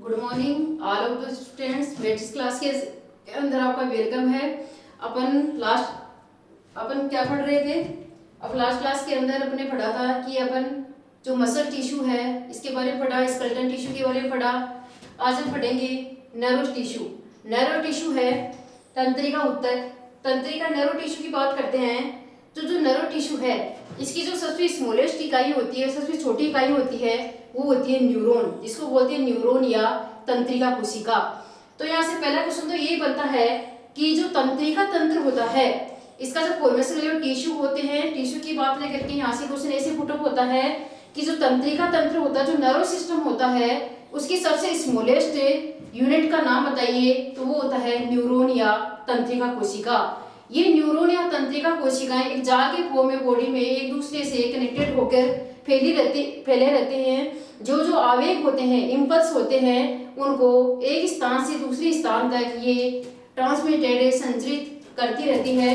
Good morning all of the students. Maths class के अंदर आपका वेलकम है। अपन क्या पढ़ रहे थे? अब लास्ट क्लास के अंदर अपने पढ़ा था कि अपन जो मसल टिश्यू है इसके बारे में पढ़ा, स्केलेटन टिश्यू के बारे में पढ़ा। आज हम पढ़ेंगे नर्व टिश्यू। नर्व टिश्यू है तंत्रिका ऊतक। तंत्रिका नर्व टिश्यू की बात करते हैं तो जो नर्व टिश्यू है इसकी जो सबसे स्मॉलेस्ट इकाई होती है, सबसे छोटी इकाई होती है, वो होती है न्यूरॉन, जिसको बोलते हैं न्यूरॉन या तंत्रिका कोशिका। तो यहाँ से पहला क्वेश्चन तो यही बनता है कि जो तंत्रिका तंत्र होता है इसका जो फॉर्मेशन लेवल टिश्यू होते हैं, टिश्यू की बात लेकर के यहाँ से क्वेश्चन ऐसे पुटअप होता है कि जो तंत्रिका तंत्र होता है, जो नर्व सिस्टम होता है, उसकी सबसे स्मॉलेस्ट यूनिट का नाम बताइए, तो वो होता है न्यूरॉन या तंत्रिका कोशिका। ये न्यूरॉन या तंत्रिका कोशिकाएं एक जाल के फॉर्म में बॉडी में एक दूसरे से कनेक्टेड होकर फैले रहते हैं। जो जो आवेग होते हैं, इम्पल्स होते हैं, उनको एक स्थान से दूसरे स्थान तक ये ट्रांसमिटेड संचरित करती रहती है।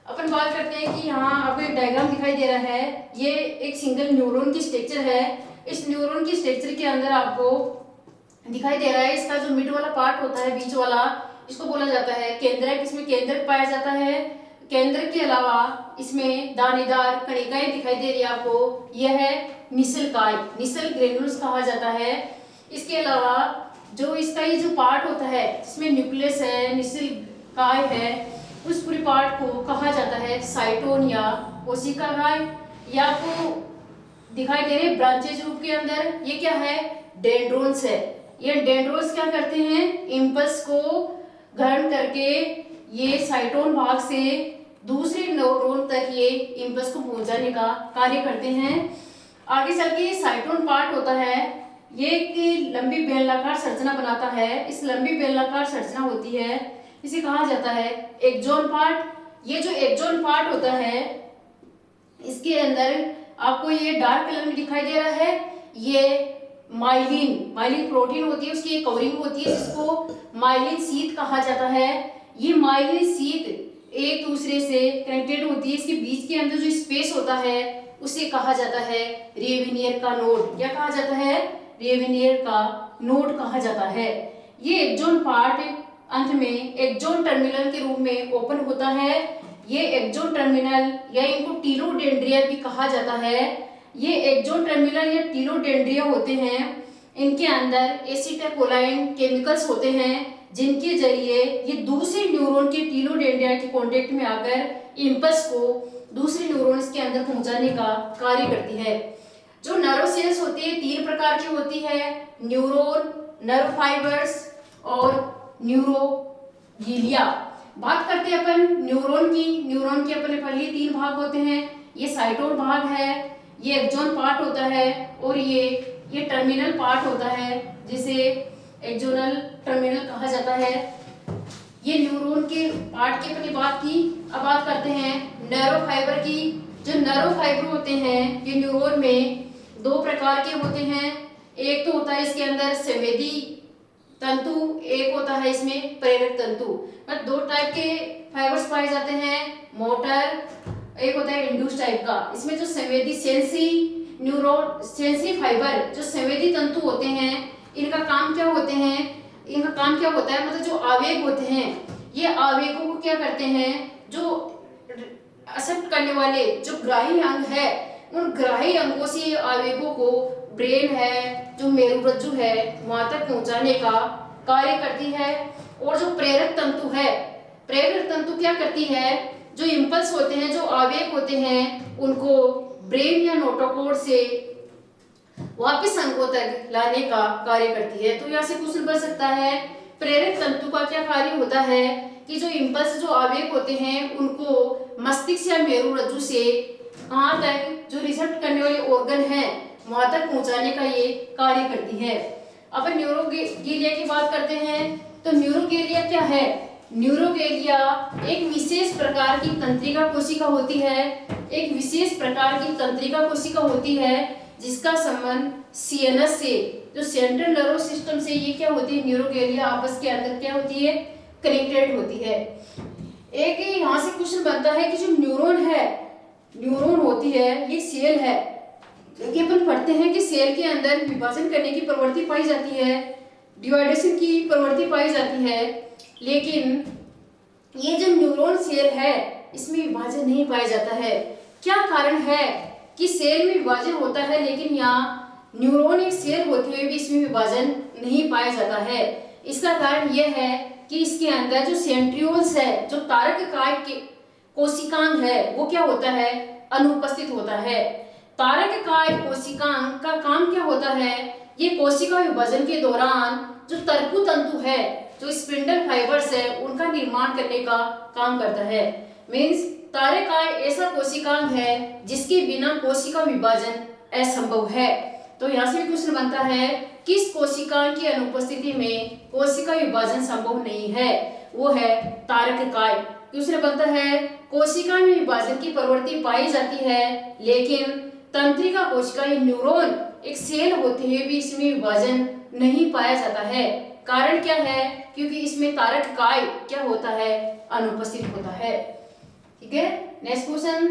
अपन बात करते हैं कि यहाँ आपको एक डायग्राम दिखाई दे रहा है। ये एक सिंगल न्यूरॉन की स्ट्रक्चर है। इस न्यूरॉन की स्ट्रक्चर के अंदर आपको दिखाई दे रहा है इसका जो मिड वाला पार्ट होता है, बीच वाला, इसको बोला जाता है केंद्रक। इसमें केंद्रक पाया जाता है। केंद्रक के अलावा इसमें दानेदार कणिकाएं दिखाई दे रही है आपको, यह है निसलकाय, निसल ग्रेन्यूल्स कहा जाता है। इसके अलावा जो इसका ये जो पार्ट होता है इसमें न्यूक्लियस है, निसलकाय है, उस पूरे पार्ट को कहा जाता है साइटोन या कोशिकाएं। ये आपको दिखाई दे रहे ब्रांचेज रूप के अंदर, ये क्या है? डेंड्रोन्स है। ये डेंड्रोन्स क्या करते हैं? इम्पल्स को ग्रहण करके ये साइटोन भाग से दूसरे न्यूरॉन तक ये इम्पल्स को पहुंचाने का कार्य करते हैं। आगे चल के साइटोन पार्ट होता है, ये एक लंबी बेलनाकार संरचना बनाता है। इस लंबी बेलनाकार संरचना होती है, इसे कहा जाता है एक्सॉन पार्ट। ये जो एक्सॉन पार्ट होता है इसके अंदर आपको ये डार्क कलर में दिखाई दे रहा है, ये माइलिन प्रोटीन होती है, उसकी एक कवरिंग होती है जिसको माइलिन शीथ कहा जाता है। ये माइलिन शीथ एक दूसरे से कनेक्टेड होती है। इसके बीच के अंदर जो स्पेस होता है उसे कहा जाता है रेविनियर का नोड। क्या कहा जाता है? रेविनियर का नोड कहा जाता है। ये एक्सॉन पार्ट अंत में एक्सॉन टर्मिनल के रूप में ओपन होता है। ये एक्सॉन टर्मिनल या इनको टीलोडेंड्रिया भी कहा जाता है। ये एक्सॉन टर्मिनल या टीलोडेंड्रिया होते हैं, इनके अंदर एसिटाइलकोलाइन केमिकल्स होते हैं जिनके जरिए ये दूसरे न्यूरॉन के टीलोडेंड्रिया के कांटेक्ट में आकर इम्पल्स को दूसरे न्यूरॉन्स के अंदर पहुंचाने का कार्य करती है। जो नर्व सेल्स होती है तीन प्रकार की होती है, न्यूरॉन, नर्व फाइबर्स और न्यूरोगिलिया। बात करते हैं अपन न्यूरॉन की। न्यूरॉन के अपने पहले तीन भाग होते हैं, ये साइटोन भाग है, ये एक्सॉन पार्ट होता है और ये टर्मिनल पार्ट होता है जिसे एक्सोनल टर्मिनल कहा जाता है। ये न्यूरॉन के पार्ट की अपनी बात की। अब बात करते हैं नर्व फाइबर की। जो नर्व फाइबर होते हैं ये न्यूरॉन में दो प्रकार के होते हैं। एक तो होता है इसके अंदर संवेदी तंतु, एक होता है इसमें प्रेरक तंतु। मतलब दो टाइप के फाइबर्स पाए जाते हैं, मोटर, एक होता है इंड्यूस टाइप का। इसमें जो संवेदी सेंसरी फाइबर, जो संवेदी तंतु होते हैं, इनका काम क्या होता है? मतलब जो आवेग होते हैं, ये आवेगों को क्या करते हैं? जो एक्सेप्ट करने वाले जो ग्राही अंग है, उन ग्राही अंगों से आवेगों को ब्रेन है, जो मेरुरज्जु है, वहां तक पहुंचाने का कार्य करती है। और जो प्रेरक तंतु है, प्रेरक तंतु क्या करती है? जो इम्पल्स होते हैं, जो आवेग होते हैं, उनको ब्रेन या नोटोकॉर्ड से वापस अंगों तक लाने का कार्य करती है। तो यहाँ से क्वेश्चन बन सकता है प्रेरक तंतु का क्या कार्य होता है कि जो इम्पल्स, जो आवेग होते हैं, उनको मस्तिष्क या मेरुरज्जु से कहाँ तक, जो रिसेप्ट करने वाले ऑर्गन है, वहां तक पहुंचाने का ये कार्य करती है। अब न्यूरोगिलिया की बात करते हैं तो न्यूरोगिलिया क्या है? न्यूरोगिलिया एक विशेष प्रकार की तंत्रिका कोशिका होती है। एक विशेष प्रकार की तंत्रिका कोशिका होती है जिसका संबंध सीएनएस से, जो सेंट्रल नर्व सिस्टम से, ये क्या होती है? न्यूरोगिलिया आपस के अंदर क्या होती है? कनेक्टेड होती है। एक यहाँ से क्वेश्चन बनता है कि जो न्यूरॉन होती है, ये सेल है, क्योंकि अपन पढ़ते हैं कि सेल के अंदर विभाजन करने की प्रवृत्ति पाई जाती है। डिवाइडेशन की प्रवृत्ति पाई जाती है, लेकिन ये जो न्यूरॉन सेल है इसमें विभाजन नहीं पाया जाता है। क्या कारण है कि सेल में विभाजन होता है लेकिन यहाँ न्यूरॉन एक सेल होते हुए भी इसमें विभाजन नहीं पाया जाता है? इसका कारण यह है कि इसके अंदर जो सेंट्रियोल्स है, जो तारककाय के कोशिकांग है, वो क्या होता है, अनुपस्थित होता है। तारककाय कोशिकांग का काम क्या होता है, ये कोशिका विभाजन के दौरान जो तरकु तंतु है, जो स्पिंडल फाइबर्स है, उनका निर्माण करने का काम करता है। मीन्स तारकाय ऐसा कोशिकांग है जिसके बिना कोशिका विभाजन असंभव है। तो यहाँ से भी क्वेश्चन बनता है, किस कोशिकांग की अनुपस्थिति में कोशिका विभाजन संभव नहीं है, वो है तारककाय। दूसरा बनता है, कोशिका में विभाजन की प्रवृत्ति पाई जाती है लेकिन तंत्रिका कोशिका न्यूरॉन एक सेल होते हुए भी इसमें विभाजन नहीं पाया जाता है। कारण क्या है, क्योंकि इसमें तारककाय क्या होता है, अनुपस्थित होता है। ठीक है, नेक्स्ट क्वेश्चन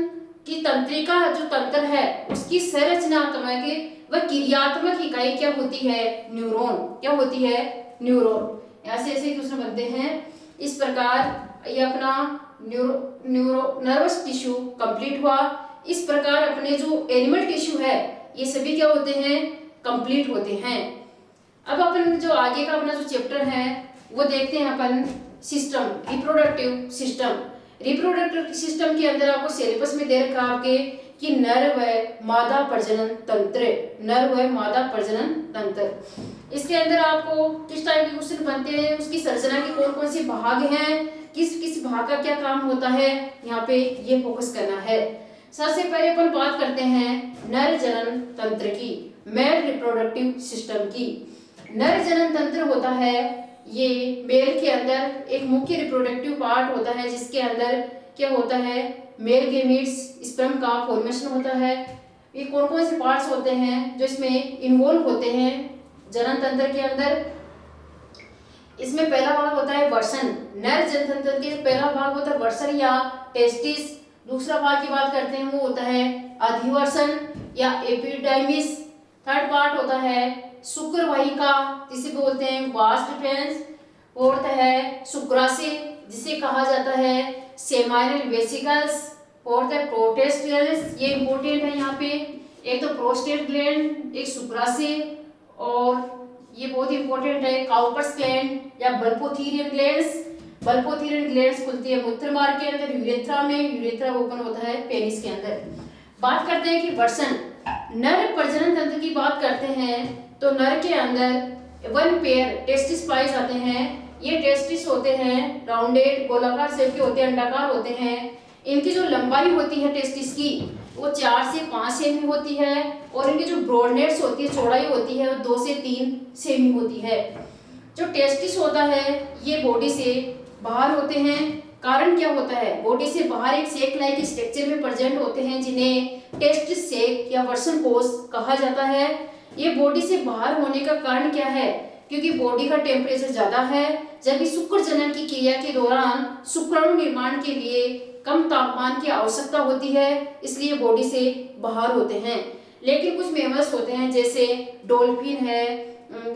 कि तंत्रिका जो तंत्र है उसकी संरचनात्मक व क्रियात्मक इकाई क्या होती है, न्यूरॉन। क्या होती है, न्यूरॉन। ऐसे ऐसे क्वेश्चन बनते हैं। इस प्रकार ये अपना नर्वस टिश्यू कंप्लीट हुआ। इस प्रकार अपने जो एनिमल टिश्यू है ये सभी क्या होते हैं, कंप्लीट होते हैं। अब अपन जो आगे का अपना जो चैप्टर है वो देखते हैं अपन system, reproductive system. Reproductive system के अंदर आपको सिलेबस में दे रखा आपके कि नर व मादा प्रजनन तंत्र, नर व मादा प्रजनन तंत्र। इसके अंदर आपको किस टाइप के क्वेश्चन बनते हैं, उसकी संरचना के कौन कौन से भाग हैं, किस किस भाग का क्या काम होता है, यहाँ पे ये फोकस करना है। सबसे पहले अपन बात करते हैं नर जनन तंत्र की, मेल रिप्रोडक्टिव सिस्टम की। नर जनन तंत्र होता है, ये मेल के अंदर एक मुख्य रिप्रोडक्टिव पार्ट होता है जिसके अंदर क्या होता है, मेल गेमीट्स, स्पर्म का फॉर्मेशन होता है। ये कौन कौन से पार्ट्स होते हैं जो इसमें इन्वॉल्व होते हैं जनन तंत्र के अंदर। इसमें पहला भाग होता है वर्षण। नर जनन तंत्र के पहला भाग होता है वर्षण या टेस्टिस। दूसरा भाग की बात करते हैं वो होता है अधिवर्षण या एपिडर्मिस। थर्ड पार्ट होता है शुक्रवाहिका जिसे बोलते हैं वास डिफेंस। फोर्थ है शुक्राशय जिसे कहा जाता है सेमाइनल वेसिकल्स। फोर्थ है प्रोस्टेट्स, ये इंपॉर्टेंट है यहाँ पे। एक तो प्रोस्टेट ग्लैंड, एक शुक्राशय, और ये बहुत इंपॉर्टेंट है काउपर्स ग्लैंड या बल्पोथीरियन ग्लैंड्स। बल्पोथीरियन ग्लैंड्स खुलती है मूत्र मार्ग के अंदर, यूरेथ्रा में। यूरेथ्रा ओपन होता है पेनिस के अंदर। बात करते हैं कि वर्षण, नर प्रजनन तंत्र की बात करते हैं तो नर के अंदर 1 पेयर टेस्टिस पाए जाते हैं। ये टेस्टिस होते हैं राउंडेड, गोलाकार शेप के होते हैं, अंडाकार होते हैं। इनकी जो लंबाई होती है टेस्टिस की वो 4 से 5 सेमी होती है, और इनकी जो ब्रॉडनेस होती है, चौड़ाई होती है, वो 2 से 3 सेमी होती है। जो टेस्टिस होता है ये बॉडी से बाहर होते हैं। कारण क्या होता है, बॉडी से बाहर एक सेक लाइक स्ट्रक्चर में प्रेजेंट होते हैं जिन्हें टेस्टिस सेक या वर्षण कोश कहा जाता है। ये बॉडी से बाहर होने का कारण क्या है, क्योंकि बॉडी का टेम्परेचर ज्यादा है, जबकि शुक्र जनन की क्रिया के दौरान शुक्राणु निर्माण के लिए कम तापमान की आवश्यकता होती है, इसलिए बॉडी से बाहर होते हैं। लेकिन कुछ मेमल्स होते हैं जैसे डॉल्फिन है,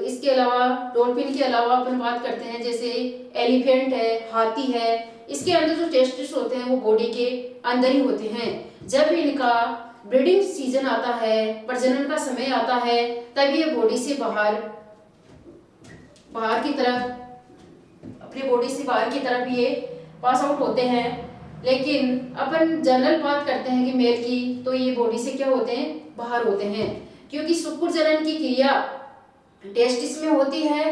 इसके अलावा डॉल्फिन के अलावा अपन बात करते हैं जैसे एलिफेंट है, हाथी है, इसके अंदर जो टेस्टिस होते हैं वो बॉडी के अंदर ही होते हैं। जब इनका ब्रीडिंग सीजन आता है, प्रजनन का समय आता है, तब ये बॉडी से बाहर की तरफ, अपनी बॉडी से बाहर की तरफ ये पास आउट होते हैं। लेकिन अपन जनरल बात करते हैं कि मेल की, तो ये बॉडी से क्या होते हैं, बाहर होते हैं, क्योंकि शुक्र जनन की क्रिया टेस्टिस में होती है।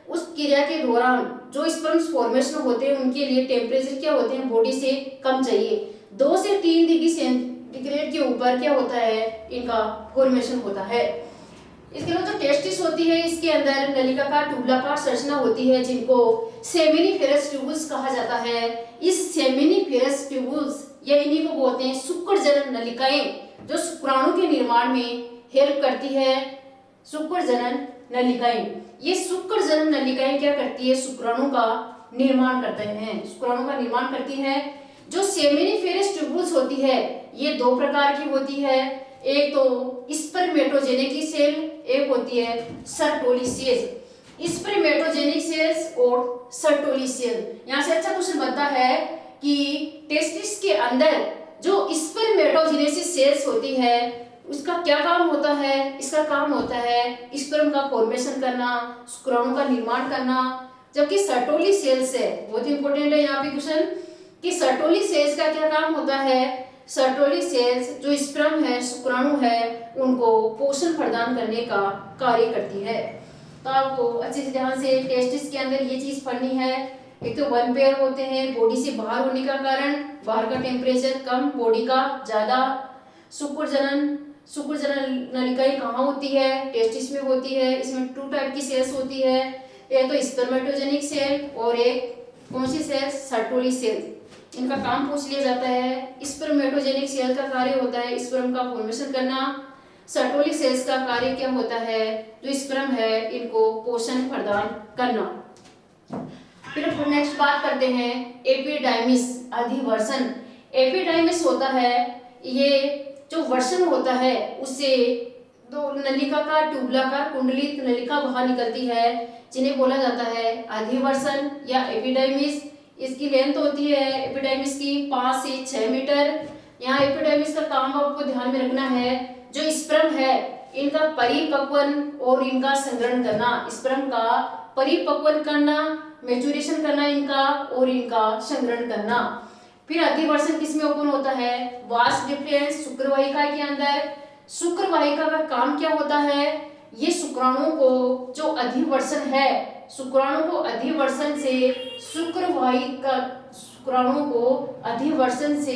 उस क्रिया के दौरान जो स्पर्म्स फॉर्मेशन होते हैं उनके लिए टेम्परेचर क्या होते हैं, बॉडी से कम चाहिए। 2 से 3 डिग्री सेंटीग्रेड के ऊपर क्या होता है, इनका फॉर्मेशन होता है। इसके अलावा जो टेस्टिस होती है इसके अंदर नलिकाकार ट्यूबलाकार संरचना होती है जिनको सेमिनिफेरस ट्यूबुल्स कहा जाता है। इस सेमिनिफेरस ट्यूबुल्स या इन्हीं को बोलते हैं शुक्र जनन नलिकाएं, जो शुक्राणु के निर्माण में हेल्प करती है। शुक्र जनन नलिकाएं, ये शुक्र जनन नलिकाएं क्या करती है, शुक्राणु का निर्माण करते हैं, शुक्राणु का निर्माण करती है। जो सेमिनिफेरस ट्यूबुल्स होती है ये 2 प्रकार की होती है, एक तो स्पर्मेटोजेनिक सेल, एक होती है सर्टोलिसेज। स्पर्मेटोजेनिक सेल्स और सर्टोली सेल। यहाँ से अच्छा क्वेश्चन बनता है कि टेस्टिस के अंदर जो स्पर्मेटोजेनेसिस सेल्स होती है उसका क्या काम होता है। इसका काम होता है स्पर्म का फॉर्मेशन करना, शुक्राणु का निर्माण करना। जबकि सर्टोली सेल्स है, बहुत इंपॉर्टेंट है यहाँ पे क्वेश्चन कि सर्टोली सेल्स का क्या काम होता है। सर्टोली सेल्स जो स्पर्म है, शुक्राणु है, उनको पोषण प्रदान करने का कार्य करती है। तो आपको अच्छे से ध्यान से टेस्टिस के अंदर ये चीज पढ़नी है। एक तो वन पेयर होते हैं, बॉडी से बाहर होने का कारण बाहर का टेम्परेचर कम, बॉडी का ज्यादा। शुक्र जनन नलिकाएं कहाँ होती है, टेस्टिस में होती है। इसमें 2 टाइप की सेल्स होती है, एक तो स्पर्मेटोजेनिक सेल और एक कौन सी सेल, सर्टोली सेल। इनका काम पूछ लिया जाता है। स्पर्मेटोजेनिक सेल का कार्य होता है स्पर्म का फॉर्मेशन करना। सर्टोली सेल्स का कार्य क्या होता है, जो स्पर्म है इनको पोषण प्रदान करना। फिर नेक्स्ट बात करते हैं एपिडाइमिस, अधिवर्षण। एपिडाइमिस होता है ये जो वर्षण होता है उससे दो नलिका का ट्यूबलाकार कुंडलित नलिका बाहर निकलती है, जिन्हें बोला जाता है अधिवर्षण या एपिडाइमिस। इसकी लेंथ होती है एपिडाइमिस की 5 से 6 मीटर। यहाँ एपिडाइमिस का काम आपको ध्यान में रखना है, जो स्पर्म है इनका परिपक्वन और इनका संग्रहण करना, स्पर्म का परिपक्वन करना, मैच्योरेशन करना इनका, और इनका संग्रहण करना। फिर अधिवर्षण किसमें ओपन होता है, वास्ट डिफरेंस शुक्रवाहिका के अंदर। शुक्रवाहिका का काम क्या होता है, ये शुक्राणु को जो अधिवर्षण है, शुक्राणु को अधिवर्षण से शुक्राणु को अधिवर्षण से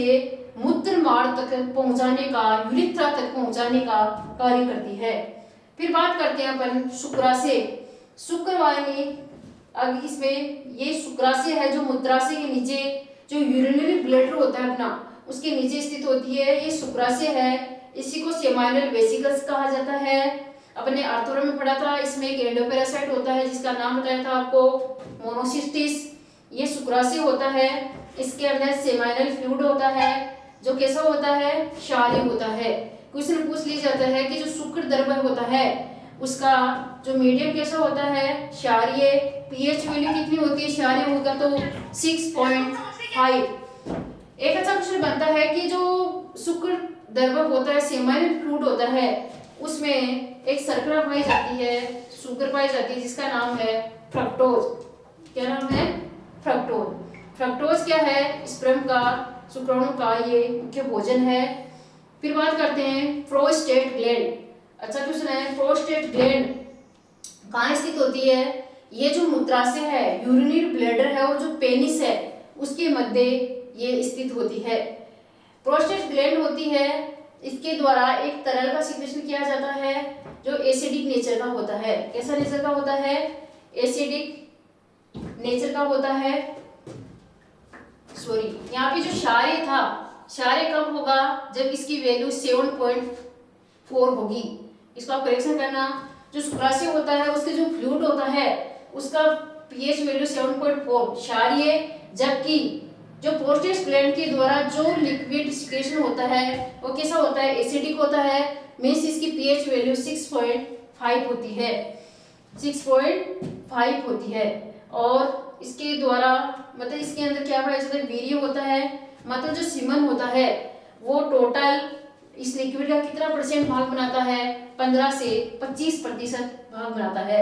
मूत्र मार्ग तक पहुंचाने का, यूरिथ्रा तक पहुंचाने का कार्य करती है। फिर बात करते हैं अपन शुक्राशय। शुक्रवाहिनी, अब इसमें ये शुक्राशय है जो मूत्राशय के नीचे जो यूरिनरी ब्लैडर होता है अपना, उसके नीचे स्थित होती है, ये शुक्राशय है। इसी को सेमाइनल वेसिकल्स कहा जाता है। अपने आर्थोरम में पढ़ा था, इसमें एक एंडोपेरासाइट होता है जिसका नाम बताया था आपको, मोनोसिस्टिस। ये शुक्राशय होता है। इसके अंदर सेमाइनल फ्लूइड होता है जो कैसा होता है, क्षारीय होता है। क्वेश्चन पूछ लिया जाता है कि जो शुक्र द्रव्य होता है उसका जो मीडियम कैसा होता है, क्षारीय। पीएच वैल्यू कितनी होती है, क्षारीय होगा तो 6.5। एक अच्छा क्वेश्चन बनता है कि जो शुक्र द्रव्य होता है, सेमाइनल फ्लूइड होता है, उसमें एक शर्करा पाई जाती है, शुगर पाई जाती है, जिसका नाम है फ्रक्टोज। क्या नाम है, फ्रक्टोज। फ्रक्टोज क्या है, स्पर्म का, शुक्राणु का ये मुख्य भोजन है। फिर बात करते हैं प्रोस्टेट ग्लैंड। अच्छा क्वेश्चन है, प्रोस्टेट ग्लैंड कहाँ स्थित होती है। ये जो मूत्राशय है, यूरिनरी ब्लैडर है और जो पेनिस है उसके मध्य ये स्थित होती है। प्रोस्टेट ग्लैंड होती है, इसके द्वारा एक तरल का सीक्रेशन किया जाता है जो एसिडिक नेचर का होता है। कैसा नेचर का होता है, एसिडिक नेचर का होता है। सॉरी, यहाँ पे जो क्षारीय था, क्षारीय कब होगा, जब इसकी वैल्यू 7.4 होगी। इसका करेक्शन करना। जो शुक्राशय होता है उसके जो फ्लूइड होता है उसका पीएच वैल्यू 7.4 क्षारीय, जबकि जो प्रोस्टेट ग्लैंड के द्वारा जो लिक्विड सिक्रेशन होता है वो कैसा होता है, एसिडिक होता है। मींस इसकी पीएच वैल्यू 6.5 होती है, 6.5 होती है। और इसके द्वारा मतलब इसके अंदर क्या पाया जाता है, वीर्य होता है। मतलब जो सीमन होता है वो टोटल इस लिक्विड का कितना % भाग बनाता है, 15 से 25% भाग बनाता है।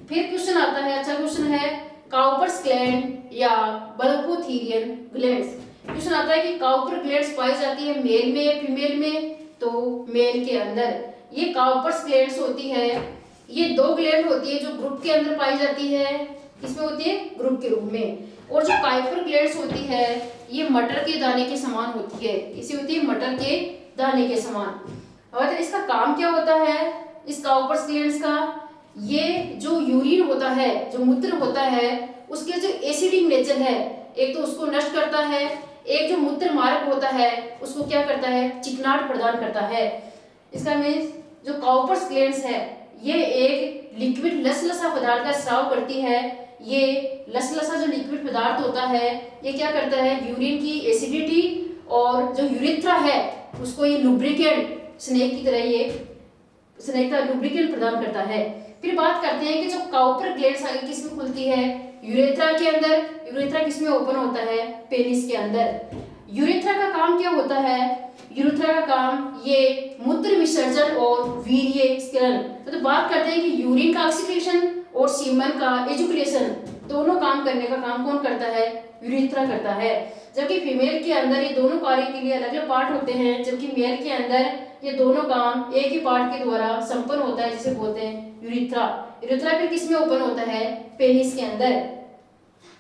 फिर क्वेश्चन आता है, अच्छा क्वेश्चन है, काउपर्स ग्लैंड या बल्बोथेरियन ग्लैंड्स। क्वेश्चन आता है कि काउपर ग्लैंड्स पाई जाती है मेल में या फीमेल में, तो मेल के अंदर ये काउपर्स ग्लैंड्स होती है। ये 2 ग्लैंड होती है जो ग्रुप के अंदर पाई जाती है, किसमें होती है, ग्रुप के रूप में। और जो काइपर ग्लैंड्स होती है ये मटर के दाने के समान होती है। इसे होती है मटर के दाने के समान। और इसका काम क्या होता है इस काउपर्स ग्लैंड्स का, ये जो यूरिन होता है, जो मूत्र होता है, उसके जो एसिडिक नेचर है, एक तो उसको नष्ट करता है, एक जो मूत्र मार्ग होता है उसको क्या करता है, चिकनाहट प्रदान करता है। इसका मीन्स जो काउपर्स ग्लैंड्स है ये एक लिक्विड लसलसा पदार्थ का स्राव करती है। ये लसलसा जो लिक्विड पदार्थ होता है ये क्या करता है, यूरिन की एसिडिटी और जो यूरिथ्रा है उसको ये लुब्रिकेंट, स्नेक की तरह ये स्नेक का लुब्रिकेंट प्रदान करता है। फिर बात करते हैं कि जो काउपर ग्लैंड्स आगे किसमें खुलती है, यूरेथ्रा के अंदर। यूरेथ्रा किसमें ओपन होता है, पेनिस के अंदर। यूरेथ्रा का काम क्या होता है, यूरेथ्रा का काम ये मूत्र विसर्जन और वीर्य स्खलन। तो बात करते हैं कि यूरिन का ऑक्सीडेशन और सीमन का एजुकुलेशन दोनों काम करने का काम कौन करता है, यूरेथ्रा करता है। जबकि फीमेल के अंदर ये दोनों कार्य के लिए अलग अलग पार्ट होते हैं, जबकि मेल के अंदर ये दोनों काम एक ही पार्ट के द्वारा संपन्न होता है, जिसे बोलते हैं यूरेथ्रा। यूरेथ्रा फिर किसमें ओपन होता है, पेनिस के अंदर।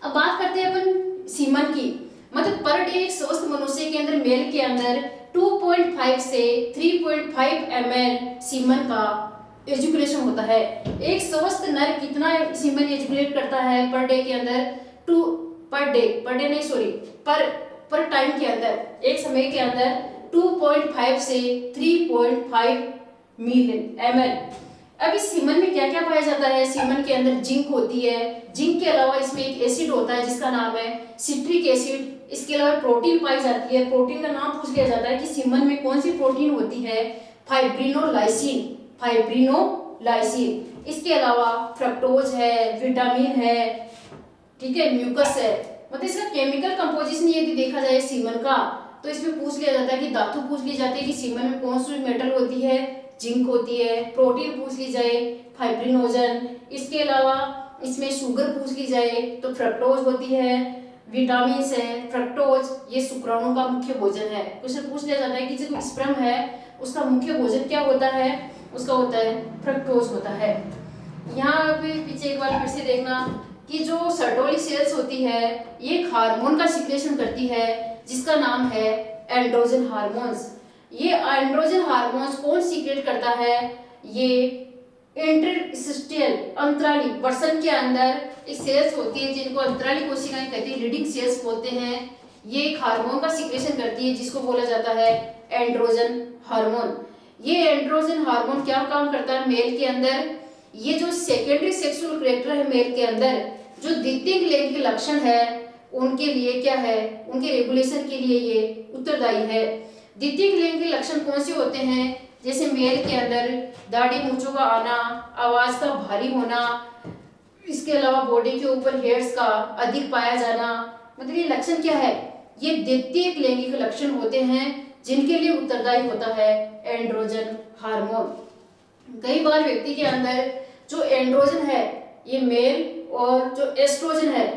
अब बात करते हैं अपन सीमन की। मतलब पर डे एक स्वस्थ मनुष्य के अंदर मेल के अंदर 2.5 से 3.5 ml सीमन का एजुकुलेशन होता है। एक स्वस्थ नर कितना सीमन एजुकुलेट करता है पर डे के अंदर, पर टाइम के अंदर, एक समय के अंदर 2.5 से 3.5 मिलियन ml। अब इस सीमन में क्या क्या पाया जाता है, सीमन के अंदर जिंक होती है, जिंक के अलावा इसमें एक एसिड होता है जिसका नाम है सिट्रिक एसिड। इसके अलावा प्रोटीन पाई जाती है। प्रोटीन का नाम पूछ लिया जाता है कि सीमन में कौन सी प्रोटीन होती है, फाइब्रिनोलाइसिन। इसके अलावा फ्रक्टोज है, विटामिन है, ठीक है, म्यूकस है। मतलब इसका केमिकल कंपोजिशन यदि देखा जाए सीमन का, तो इसमें पूछ लिया जाता है कि धातु पूछ ली जाती है कि सीमन में कौन सी मेटल होती है, जिंक होती है। प्रोटीन पूछ ली जाए, फाइब्रिनोजन। इसके अलावा इसमें शुगर पूछ ली जाए तो फ्रक्टोज होती है, विटामिन है, फ्रक्टोज ये शुक्राणु का मुख्य भोजन है। क्वेश्चन पूछ लिया जाता है कि जो स्पर्म है उसका मुख्य भोजन क्या होता है, उसका होता है फ्रक्टोज होता है। यहाँ पे पीछे एक बार फिर से देखना कि जो सर्टोली सेल्स होती है ये एक हार्मोन का सिक्रेशन करती है जिसका नाम है एंड्रोजन हार्मोन्स। ये एंड्रोजन हार्मोन्स कौन सीक्रेट करता है, ये इंटरस्टिशियल अंतराली वर्षन के अंदर एक सेल्स होती है जिनको अंतराली कोशिकाएं कहते हैं, लीडिंग सेल्स बोलते हैं। ये एक हार्मोन का सिक्रेशन करती है जिसको बोला जाता है एंड्रोजन हार्मोन। ये एंड्रोजन हार्मोन क्या काम करता है मेल के अंदर, ये जो सेकेंडरी सेक्सुअल कैरेक्टर है मेल के अंदर, जो द्वितीयक लिंग के लक्षण है उनके लिए क्या है, उनके रेगुलेशन के लिए ये उत्तरदायी है। द्वितीयक लिंग के लक्षण कौन से होते हैं, जैसे मेल के अंदर दाढ़ी मूंछों का आना, आवाज का भारी होना, इसके अलावा बॉडी के ऊपर हेयर्स का अधिक पाया जाना। मतलब ये लक्षण क्या है, ये द्वितीयक लैंगिक लक्षण होते हैं जिनके लिए उत्तरदायी होता है एंड्रोजन हार्मोन। कई बार व्यक्ति के अंदर जो एंड्रोजन है ये मेल और जो एस्ट्रोजन है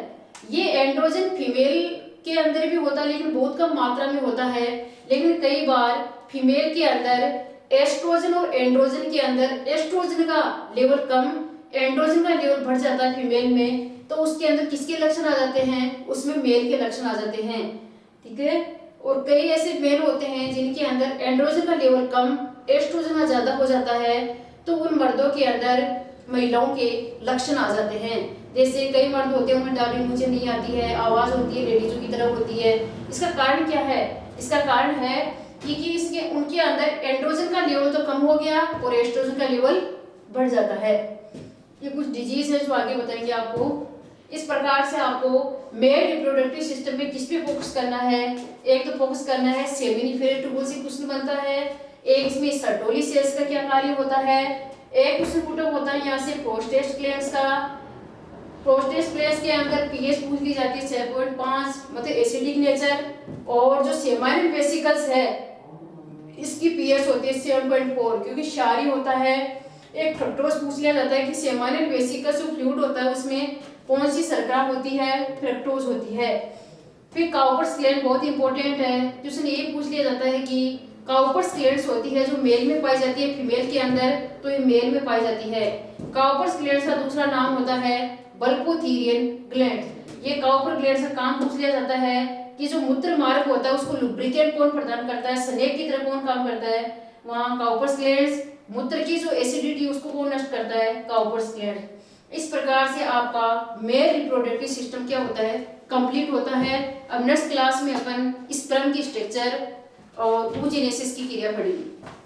ये एंड्रोजन फीमेल के अंदर भी होता है लेकिन बहुत कम मात्रा में होता है। लेकिन कई बार फीमेल के अंदर एस्ट्रोजन और एंड्रोजन के अंदर एस्ट्रोजन का लेवल कम, एंड्रोजन का लेवल बढ़ जाता है फीमेल में, तो उसके अंदर किसके लक्षण आ जाते हैं, उसमें मेल के लक्षण आ जाते हैं। ठीक है, और कई ऐसे मेल होते हैं जिनके अंदर एंड्रोजन का लेवल कम, एस्ट्रोजन का ज्यादा हो जाता है, तो उन मर्दों के अंदर महिलाओं के लक्षण आ जाते हैं। जैसे कई मर्द होते हैं उनमें दाढ़ी मूंछें नहीं आती है, आवाज होती है लेडीजों की तरह होती है। इसका कारण क्या है, इसका कारण है कि इसके उनके अंदर एंड्रोजन का लेवल तो कम हो गया और एस्ट्रोजन का लेवल बढ़ जाता है। ये कुछ डिजीज है जो आगे बताएंगे आपको। इस प्रकार से आपको मेल रिप्रोडक्टिव सिस्टम में किस पे फोकस करना है, एक तो फोकस करना है सेमिनिफेरस ट्यूबुल से क्वेश्चन बनता है, एक इसमें सर्टोली सेल्स का क्या कार्य होता है, एक क्वेश्चन पुटअप होता है यहाँ से प्रोस्टेट ग्लैंड्स का। प्रोस्टेट ग्लैंड्स के अंदर पीएच पूछ ली जाती है 6.5 मतलब एसिडिक नेचर, और जो सेमाइनल वेसिकल्स है इसकी पीएच होती है 7.4 क्योंकि क्षारीय होता है। एक फ्रक्टोज पूछ लिया जाता है कि सेमाइनल वेसिकल्स जो फ्लूइड होता है उसमें कौन सी शर्करा होती है, फ्रक्टोज होती है। फिर काउपर्स ग्लैंड बहुत इंपॉर्टेंट है, क्वेश्चन ये पूछ लिया जाता है कि काउपर्स ग्लैंड्स होती है जो मेल में पाई जाती है फीमेल के अंदर, तो ये मेल में पाई जाती है। काउपर्स ग्लैंड्स का दूसरा नाम होता है बल्बोथेरियन ग्लैंड। ये काउपर ग्लैंड्स का काम पूछ लिया जाता है कि जो मूत्र मार्ग होता है उसको लुब्रिकेंट कौन प्रदान करता है, स्नेक की तरह कौन काम करता है, वहाँ काउपर्स ग्लैंड्स। मूत्र की जो एसिडिटी उसको कौन नष्ट करता है, काउपर्स ग्लैंड। इस प्रकार से आपका मेल रिप्रोडक्टिव सिस्टम क्या होता है, कंप्लीट होता है। अब नेक्स्ट क्लास में अपन स्पर्म की स्ट्रक्चर और oogenesis की क्रिया पढ़ेंगे।